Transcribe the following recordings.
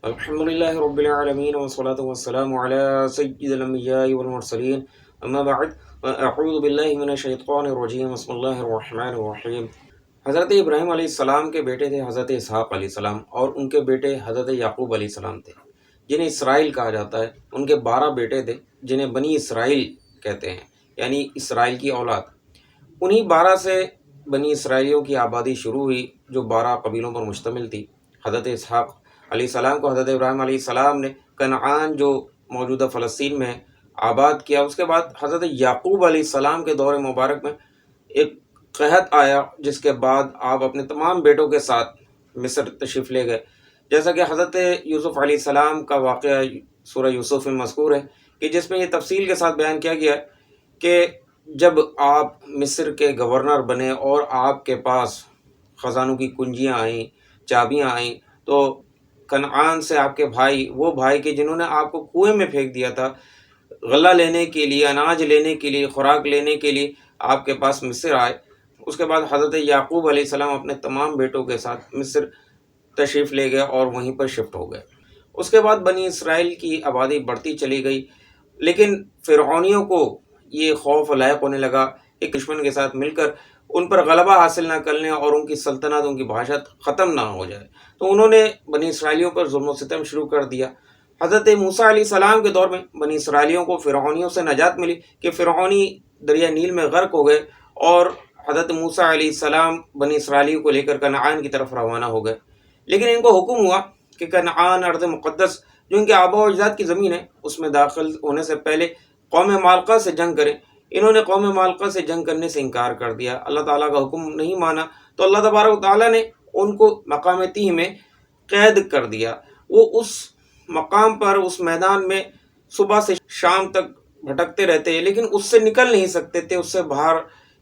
الحمد لله رب العالمين والصلاة والسلام على سيد الأنبياء والمرسلين أما بعد أعوذ بالله من الشیطان الرجیم بسم اللہ الرحمن الرحیم۔ حضرت ابراہیم علیہ السلام کے بیٹے تھے حضرت اسحاق علیہ السلام، اور ان کے بیٹے حضرت یعقوب علیہ السلام تھے جنہیں اسرائیل کہا جاتا ہے۔ ان کے 12 بیٹے تھے جنہیں بنی اسرائیل کہتے ہیں، یعنی اسرائیل کی اولاد۔ انہی 12 سے بنی اسرائیلیوں کی آبادی شروع ہوئی جو 12 قبیلوں پر مشتمل تھی۔ حضرت اسحاق علیہ السلام کو حضرت ابراہیم علیہ السلام نے کنعان جو موجودہ فلسطین میں ہے آباد کیا۔ اس کے بعد حضرت یعقوب علیہ السلام کے دور مبارک میں ایک قحط آیا، جس کے بعد آپ اپنے تمام بیٹوں کے ساتھ مصر تشریف لے گئے۔ جیسا کہ حضرت یوسف علیہ السلام کا واقعہ سورہ یوسف میں مذکور ہے، کہ جس میں یہ تفصیل کے ساتھ بیان کیا گیا ہے کہ جب آپ مصر کے گورنر بنے اور آپ کے پاس خزانوں کی کنجیاں آئیں، چابیاں آئیں، تو کنعان سے آپ کے بھائی، وہ بھائی کہ جنہوں نے آپ کو کنویں میں پھینک دیا تھا غلہ لینے کے لیے، اناج لینے کے لیے، خوراک لینے کے لیے، آپ کے پاس مصر آئے۔ اس کے بعد حضرت یعقوب علیہ السلام اپنے تمام بیٹوں کے ساتھ مصر تشریف لے گئے اور وہیں پر شفٹ ہو گئے۔ اس کے بعد بنی اسرائیل کی آبادی بڑھتی چلی گئی، لیکن فرعونیوں کو یہ خوف لاحق ہونے لگا ایک دشمن کے ساتھ مل کر ان پر غلبہ حاصل نہ کرنے اور ان کی سلطنت، ان کی بادشاہت ختم نہ ہو جائے، تو انہوں نے بنی اسرائیلیوں پر ظلم و ستم شروع کر دیا۔ حضرت موسیٰ علیہ السلام کے دور میں بنی اسرائیلیوں کو فرعونیوں سے نجات ملی کہ فرعونی دریا نیل میں غرق ہو گئے، اور حضرت موسیٰ علیہ السلام بنی اسرائیلیوں کو لے کر کنعان کی طرف روانہ ہو گئے۔ لیکن ان کو حکم ہوا کہ کنعان ارض مقدس جو ان کے آباء و اجداد کی زمین ہے اس میں داخل ہونے سے پہلے قوم مالقہ سے جنگ کریں۔ انہوں نے قوم مالقہ سے جنگ کرنے سے انکار کر دیا، اللہ تعالیٰ کا حکم نہیں مانا، تو اللہ تبارک و تعالیٰ نے ان کو مقام تیہ میں قید کر دیا۔ وہ اس مقام پر، اس میدان میں صبح سے شام تک بھٹکتے رہتے، لیکن اس سے نکل نہیں سکتے تھے، اس سے باہر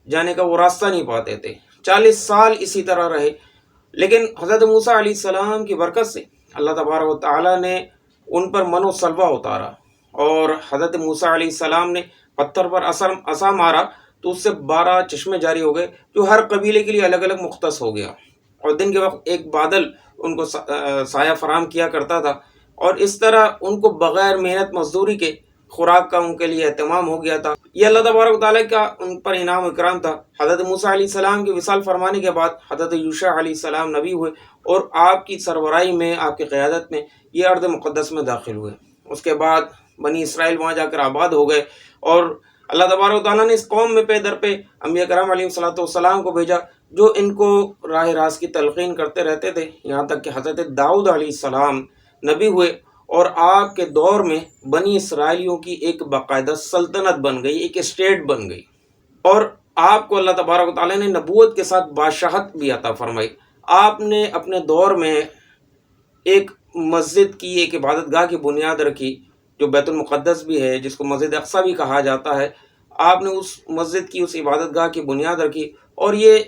جانے کا وہ راستہ نہیں پاتے تھے۔ 40 سال اسی طرح رہے، لیکن حضرت موسیٰ علیہ السلام کی برکت سے اللہ تبارک و تعالیٰ نے ان پر من و سلوہ اتارا، اور حضرت موسیٰ علیہ السلام نے پتھر پر عصا مارا تو اس سے 12 چشمے جاری ہو گئے، جو ہر قبیلے کے لیے الگ الگ مختص ہو گیا، اور دن کے وقت ایک بادل ان کو سایہ فراہم کیا کرتا تھا، اور اس طرح ان کو بغیر محنت مزدوری کے خوراک کا ان کے لیے اہتمام ہو گیا تھا۔ یہ اللہ تبارک و تعالیٰ کا ان پر انعام و اکرام تھا۔ حضرت موسیٰ علیہ السلام کی وصال فرمانے کے بعد حضرت یوشع علیہ السلام نبی ہوئے، اور آپ کی سربراہی میں، آپ کی قیادت میں یہ ارض مقدس میں داخل ہوئے۔ اس کے بعد بنی اسرائیل وہاں جا کر آباد ہو گئے، اور اللہ تبارک و تعالیٰ نے اس قوم میں پہ در پہ انبیاء کرام علیہ السلام کو بھیجا، جو ان کو راہ راست کی تلقین کرتے رہتے تھے، یہاں تک کہ حضرت داؤد علیہ السلام نبی ہوئے، اور آپ کے دور میں بنی اسرائیلیوں کی ایک باقاعدہ سلطنت بن گئی، ایک اسٹیٹ بن گئی، اور آپ کو اللہ تبارک و تعالیٰ نے نبوت کے ساتھ بادشاہت بھی عطا فرمائی۔ آپ نے اپنے دور میں ایک مسجد کی، ایک عبادت گاہ کی بنیاد رکھی، جو بیت المقدس بھی ہے، جس کو مسجد اقصیٰ بھی کہا جاتا ہے۔ آپ نے اس مسجد کی، اس عبادت گاہ کی بنیاد رکھی، اور یہ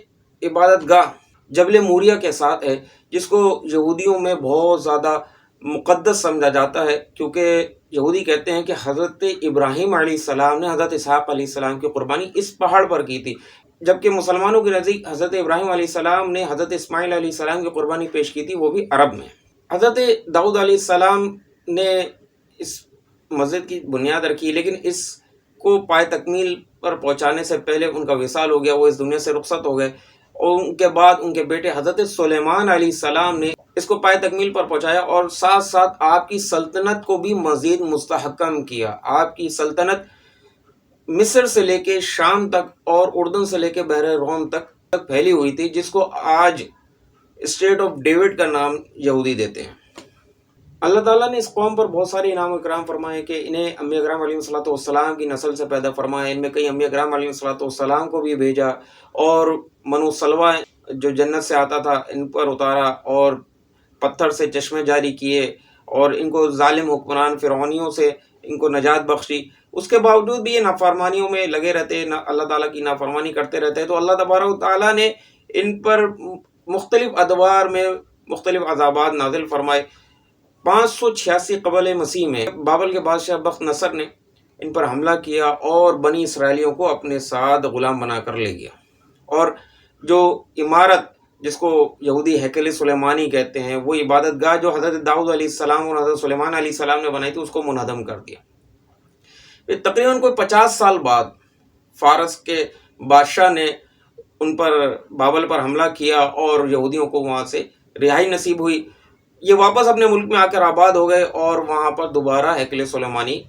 عبادت گاہ جبل موریہ کے ساتھ ہے، جس کو یہودیوں میں بہت زیادہ مقدس سمجھا جاتا ہے، کیونکہ یہودی کہتے ہیں کہ حضرت ابراہیم علیہ السلام نے حضرت اسحاق علیہ السلام کی قربانی اس پہاڑ پر کی تھی، جبکہ مسلمانوں کے نزدیک حضرت ابراہیم علیہ السلام نے حضرت اسماعیل علیہ السلام کی قربانی پیش کی تھی، وہ بھی عرب میں۔ حضرت داؤد علیہ السلام نے اس مسجد کی بنیاد رکھی، لیکن اس کو پائے تکمیل پر پہنچانے سے پہلے ان کا وصال ہو گیا، وہ اس دنیا سے رخصت ہو گئے، اور ان کے بعد ان کے بیٹے حضرت سلیمان علیہ السلام نے اس کو پائے تکمیل پر پہنچایا، اور ساتھ ساتھ آپ کی سلطنت کو بھی مزید مستحکم کیا۔ آپ کی سلطنت مصر سے لے کے شام تک اور اردن سے لے کے بحر روم تک پھیلی ہوئی تھی، جس کو آج اسٹیٹ آف ڈیوڈ کا نام یہودی دیتے ہیں۔ اللہ تعالیٰ نے اس قوم پر بہت سارے انعام و اکرام فرمائے کہ انہیں انبیاء کرام علیہ السلام کی نسل سے پیدا فرمایا، ان میں کئی انبیاء کرام علیہ السلام کو بھی بھیجا، اور من و سلوہ جو جنت سے آتا تھا ان پر اتارا، اور پتھر سے چشمے جاری کیے، اور ان کو ظالم حکمران فرعونیوں سے ان کو نجات بخشی۔ اس کے باوجود بھی یہ نافرمانیوں میں لگے رہتے، اللہ تعالیٰ کی نافرمانی کرتے رہتے، تو اللہ تبارک و تعالیٰ نے ان پر مختلف ادوار میں مختلف عذابات نازل فرمائے۔ 586 قبل مسیح میں بابل کے بادشاہ بخت نصر نے ان پر حملہ کیا، اور بنی اسرائیلیوں کو اپنے ساتھ غلام بنا کر لے گیا، اور جو عمارت جس کو یہودی ہیکل سلیمانی کہتے ہیں، وہ عبادت گاہ جو حضرت داؤد علیہ السلام اور حضرت سلیمان علیہ السلام نے بنائی تھی، اس کو منہدم کر دیا۔ پھر تقریباً کوئی 50 سال بعد فارس کے بادشاہ نے ان پر بابل پر حملہ کیا اور یہودیوں کو وہاں سے رہائی نصیب ہوئی۔ یہ واپس اپنے ملک میں آ کر آباد ہو گئے اور وہاں پر دوبارہ ہیکل سلیمانی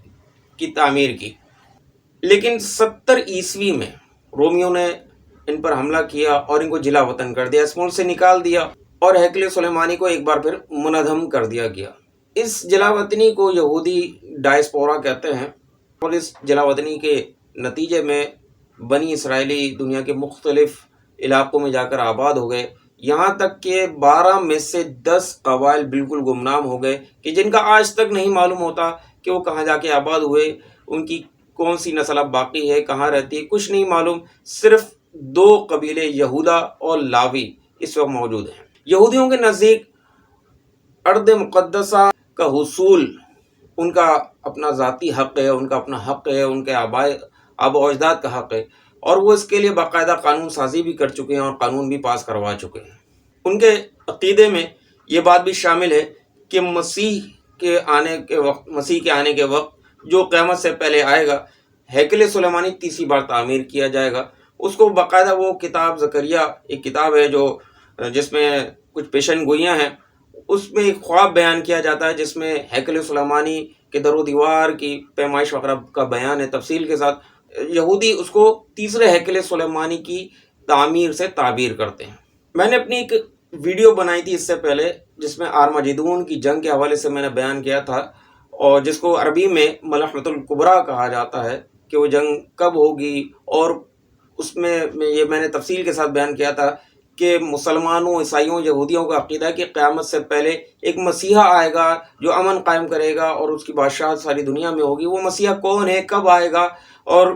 کی تعمیر کی۔ لیکن 70 عیسوی میں رومیوں نے ان پر حملہ کیا اور ان کو جلا وطن کر دیا، اس ملک سے نکال دیا اور ہیکل سلیمانی کو ایک بار پھر منہدم کر دیا گیا۔ اس جلا وطنی کو یہودی ڈائسپورا کہتے ہیں، اور اس جلا وطنی کے نتیجے میں بنی اسرائیلی دنیا کے مختلف علاقوں میں جا کر آباد ہو گئے، یہاں تک کہ 12 میں سے 10 قبائل بالکل گمنام ہو گئے کہ جن کا آج تک نہیں معلوم ہوتا کہ وہ کہاں جا کے آباد ہوئے، ان کی کون سی نسل اب باقی ہے، کہاں رہتی ہے، کچھ نہیں معلوم۔ صرف 2 قبیلے یہودا اور لاوی اس وقت موجود ہیں۔ یہودیوں کے نزدیک ارض مقدسہ کا حصول ان کا اپنا ذاتی حق ہے، ان کا اپنا حق ہے، ان کے آباء و اجداد کا حق ہے، اور وہ اس کے لیے باقاعدہ قانون سازی بھی کر چکے ہیں اور قانون بھی پاس کروا چکے ہیں۔ ان کے عقیدے میں یہ بات بھی شامل ہے کہ مسیح کے آنے کے وقت جو قیامت سے پہلے آئے گا، ہیکل سلیمانی تیسری بار تعمیر کیا جائے گا۔ اس کو باقاعدہ وہ کتاب زکریا ایک کتاب ہے جس میں کچھ پیشن گوئیاں ہیں، اس میں ایک خواب بیان کیا جاتا ہے جس میں ہیکل سلیمانی کے در و دیوار کی پیمائش وغیرہ کا بیان ہے تفصیل کے ساتھ۔ یہودی اس کو تیسرے ہیکل سلیمانی کی تعمیر سے تعبیر کرتے ہیں۔ میں نے اپنی ایک ویڈیو بنائی تھی اس سے پہلے جس میں آرمجدون کی جنگ کے حوالے سے میں نے بیان کیا تھا، اور جس کو عربی میں ملحمۃ الکبریٰ کہا جاتا ہے کہ وہ جنگ کب ہوگی، اور اس میں میں نے تفصیل کے ساتھ بیان کیا تھا کہ مسلمانوں، عیسائیوں، یہودیوں کا عقیدہ ہے کہ قیامت سے پہلے ایک مسیحا آئے گا جو امن قائم کرے گا اور اس کی بادشاہت ساری دنیا میں ہوگی۔ وہ مسیحا کون ہے، کب آئے گا اور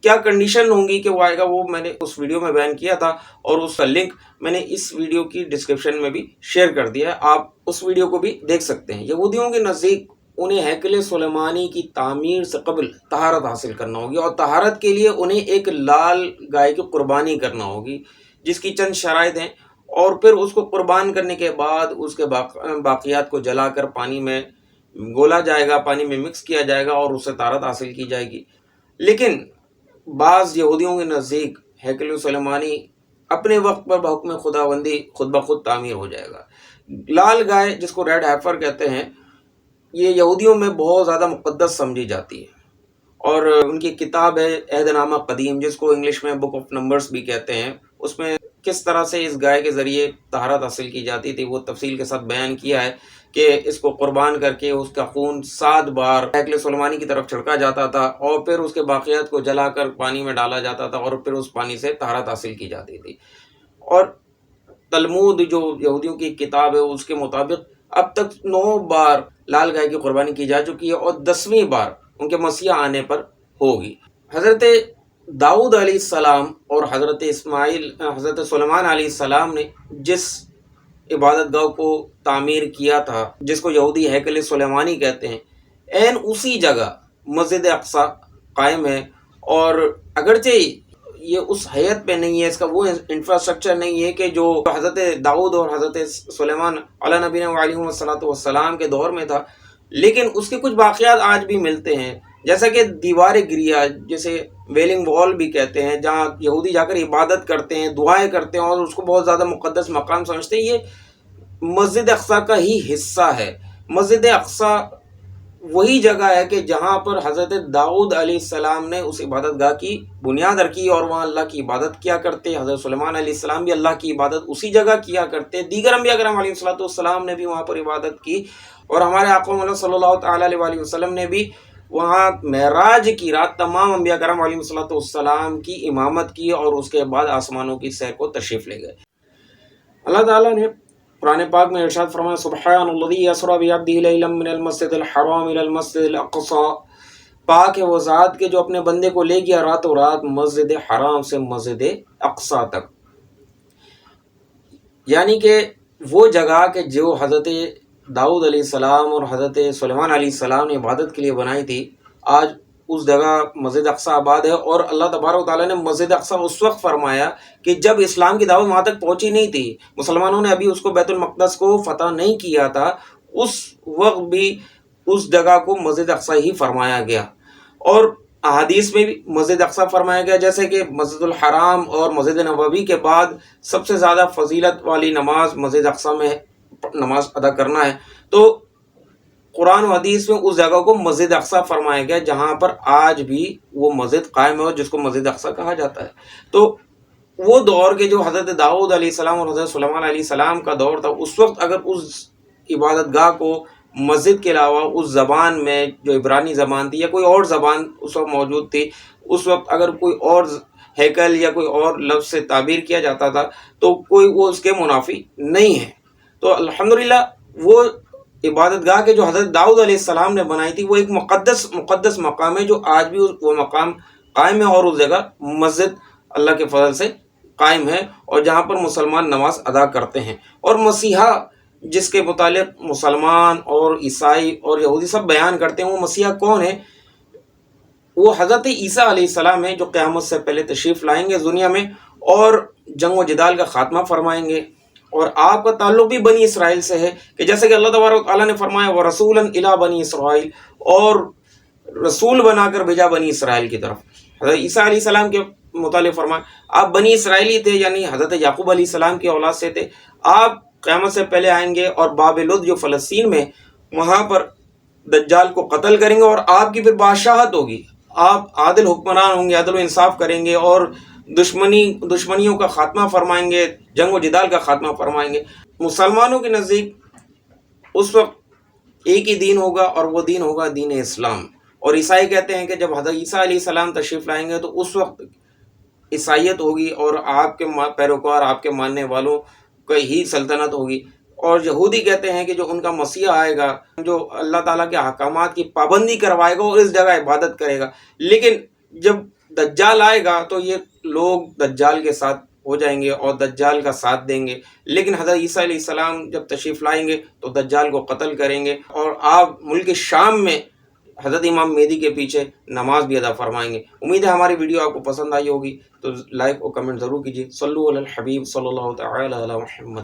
کیا کنڈیشن ہوں گی کہ وہ آئے گا، وہ میں نے اس ویڈیو میں بیان کیا تھا، اور اس کا لنک میں نے اس ویڈیو کی ڈسکرپشن میں بھی شیئر کر دیا ہے، آپ اس ویڈیو کو بھی دیکھ سکتے ہیں۔ یہودیوں کے نزدیک انہیں ہیکل سلیمانی کی تعمیر سے قبل طہارت حاصل کرنا ہوگی، اور طہارت کے لیے انہیں ایک لال گائے کی قربانی کرنا ہوگی جس کی چند شرائط ہیں، اور پھر اس کو قربان کرنے کے بعد اس کے باقیات کو جلا کر پانی میں گولا جائے گا، پانی میں مکس کیا جائے گا اور اس سے طہارت حاصل کی جائے گی۔ لیکن بعض یہودیوں کے نزدیک ہیکل سلیمانی اپنے وقت پر بحکم خداوندی خود بخود تعمیر ہو جائے گا۔ لال گائے جس کو ریڈ ہیفر کہتے ہیں، یہ یہودیوں میں بہت زیادہ مقدس سمجھی جاتی ہے، اور ان کی کتاب ہے عہد نامہ قدیم جس کو انگلش میں بک آف نمبرز بھی کہتے ہیں، اس میں کس طرح سے اس گائے کے ذریعے طہارت حاصل کی جاتی تھی وہ تفصیل کے ساتھ بیان کیا ہے کہ اس کو قربان کر کے اس کا خون 7 بار ہیکل سلیمانی کی طرف چھڑکا جاتا تھا، اور پھر اس کے باقیات کو جلا کر پانی میں ڈالا جاتا تھا، اور پھر اس پانی سے طہارت حاصل کی جاتی تھی۔ اور تلمود جو یہودیوں کی کتاب ہے اس کے مطابق اب تک 9 بار لال گائے کی قربانی کی جا چکی ہے، اور 10ویں بار ان کے مسیح آنے پر ہوگی۔ حضرت داؤد علیہ السلام اور حضرت سلیمان علیہ السلام نے جس عبادت گاہ کو تعمیر کیا تھا جس کو یہودی ہیکل سلیمانی کہتے ہیں، عین اسی جگہ مسجد اقصی قائم ہے، اور اگرچہ یہ اس حیت پہ نہیں ہے، اس کا وہ انفراسٹرکچر نہیں ہے کہ جو حضرت داؤد اور حضرت سلیمان علیہ نبینا علیہ السلام کے دور میں تھا، لیکن اس کے کچھ باقیات آج بھی ملتے ہیں، جیسا کہ دیوار گریا جسے ویلنگ وال بھی کہتے ہیں، جہاں یہودی جا کر عبادت کرتے ہیں، دعائیں کرتے ہیں اور اس کو بہت زیادہ مقدس مقام سمجھتے ہیں۔ یہ مسجد اقصی کا ہی حصہ ہے۔ مسجد اقصی وہی جگہ ہے کہ جہاں پر حضرت داؤد علیہ السلام نے اس عبادت گاہ کی بنیاد رکھی اور وہاں اللہ کی عبادت کیا کرتے۔ حضرت سلیمان علیہ السلام بھی اللہ کی عبادت اسی جگہ کیا کرتے، دیگر انبیاء کرام علیہ السلام نے بھی وہاں پر عبادت کی، اور ہمارے آقا محمد صلی اللہ تعالیٰ علیہ وسلم نے بھی وہاں معراج کی رات تمام انبیاء کرام علیہ السلام کی امامت کی، اور اس کے بعد آسمانوں کی سیر کو تشریف لے گئے۔ اللہ تعالیٰ نے قرآن پاک میں ارشاد فرمایا، سبحان الذی اسری بعبدہ لیلا من المسجد الحرام الی المسجد الاقصی، پاک ہے وہ ذات کے جو اپنے بندے کو لے گیا راتوں رات مسجد حرام سے مسجد اقصی تک، یعنی کہ وہ جگہ کہ جو حضرت داؤد علیہ السلام اور حضرت سلیمان علیہ السلام نے عبادت کے لیے بنائی تھی، آج اس جگہ مسجد اقصی آباد ہے، اور اللہ تبارک و تعالیٰ نے مسجد اقصی اس وقت فرمایا کہ جب اسلام کی دعوت وہاں تک پہنچی نہیں تھی، مسلمانوں نے ابھی اس کو بیت المقدس کو فتح نہیں کیا تھا، اس وقت بھی اس جگہ کو مسجد اقصی ہی فرمایا گیا۔ اور احادیث میں بھی مسجد اقصی فرمایا گیا، جیسے کہ مسجد الحرام اور مسجد نبوی کے بعد سب سے زیادہ فضیلت والی نماز مسجد اقصی میں نماز ادا کرنا ہے۔ تو قرآن و حدیث میں اس جگہ کو مسجد اقصی فرمایا گیا جہاں پر آج بھی وہ مسجد قائم ہے، جس کو مسجد اقصی کہا جاتا ہے۔ تو وہ دور کے جو حضرت داؤد علیہ السلام اور حضرت سلیمان علیہ السلام کا دور تھا، اس وقت اگر اس عبادت گاہ کو مسجد کے علاوہ اس زبان میں جو عبرانی زبان تھی یا کوئی اور زبان اس وقت موجود تھی، اس وقت اگر کوئی اور ہیکل یا کوئی اور لفظ سے تعبیر کیا جاتا تھا تو کوئی وہ اس کے منافی نہیں ہے۔ تو الحمدللہ وہ عبادت گاہ کے جو حضرت داؤد علیہ السلام نے بنائی تھی وہ ایک مقدس مقام ہے، جو آج بھی وہ مقام قائم ہے، اور اس جگہ مسجد اللہ کے فضل سے قائم ہے، اور جہاں پر مسلمان نماز ادا کرتے ہیں۔ اور مسیحا جس کے متعلق مسلمان اور عیسائی اور یہودی سب بیان کرتے ہیں، وہ مسیحا کون ہے؟ وہ حضرت عیسیٰ علیہ السلام ہیں، جو قیامت سے پہلے تشریف لائیں گے دنیا میں اور جنگ و جدال کا خاتمہ فرمائیں گے۔ اور آپ کا تعلق بھی بنی اسرائیل سے ہے، کہ جیسے کہ اللہ تبارک و تعالیٰ نے فرمایا وَرَسُولًا إِلَىٰ بَنِي اسرائیل، اور رسول بنا کر بھیجا بنی اسرائیل کی طرف۔ حضرت عیسیٰ علیہ السلام کے متعلق فرمایا آپ بنی اسرائیلی تھے، یعنی حضرت یعقوب علیہ السلام کی اولاد سے تھے، آپ قیامت سے پہلے آئیں گے اور باب لد جو فلسطین میں، وہاں پر دجال کو قتل کریں گے، اور آپ کی پھر بادشاہت ہوگی، آپ عادل حکمران ہوں گے، عدل و انصاف کریں گے، اور دشمنیوں کا خاتمہ فرمائیں گے، جنگ و جدال کا خاتمہ فرمائیں گے۔ مسلمانوں کے نزدیک اس وقت ایک ہی دین ہوگا، اور وہ دین ہوگا دین اسلام۔ اور عیسائی کہتے ہیں کہ جب حضرت عیسیٰ علیہ السلام تشریف لائیں گے تو اس وقت عیسائیت ہوگی، اور آپ کے پیروکار، آپ کے ماننے والوں کا ہی سلطنت ہوگی۔ اور یہودی کہتے ہیں کہ جو ان کا مسیح آئے گا، جو اللہ تعالیٰ کے احکامات کی پابندی کروائے گا اور اس جگہ عبادت کرے گا، لیکن جب دجال آئے گا تو یہ لوگ دجال کے ساتھ ہو جائیں گے اور دجال کا ساتھ دیں گے، لیکن حضرت عیسیٰ علیہ السلام جب تشریف لائیں گے تو دجال کو قتل کریں گے، اور آپ ملک شام میں حضرت امام مہدی کے پیچھے نماز بھی ادا فرمائیں گے۔ امید ہے ہماری ویڈیو آپ کو پسند آئی ہوگی، تو لائک اور کمنٹ ضرور کیجیے۔ صلو علی الحبیب صلی اللہ تعالی علی محمد۔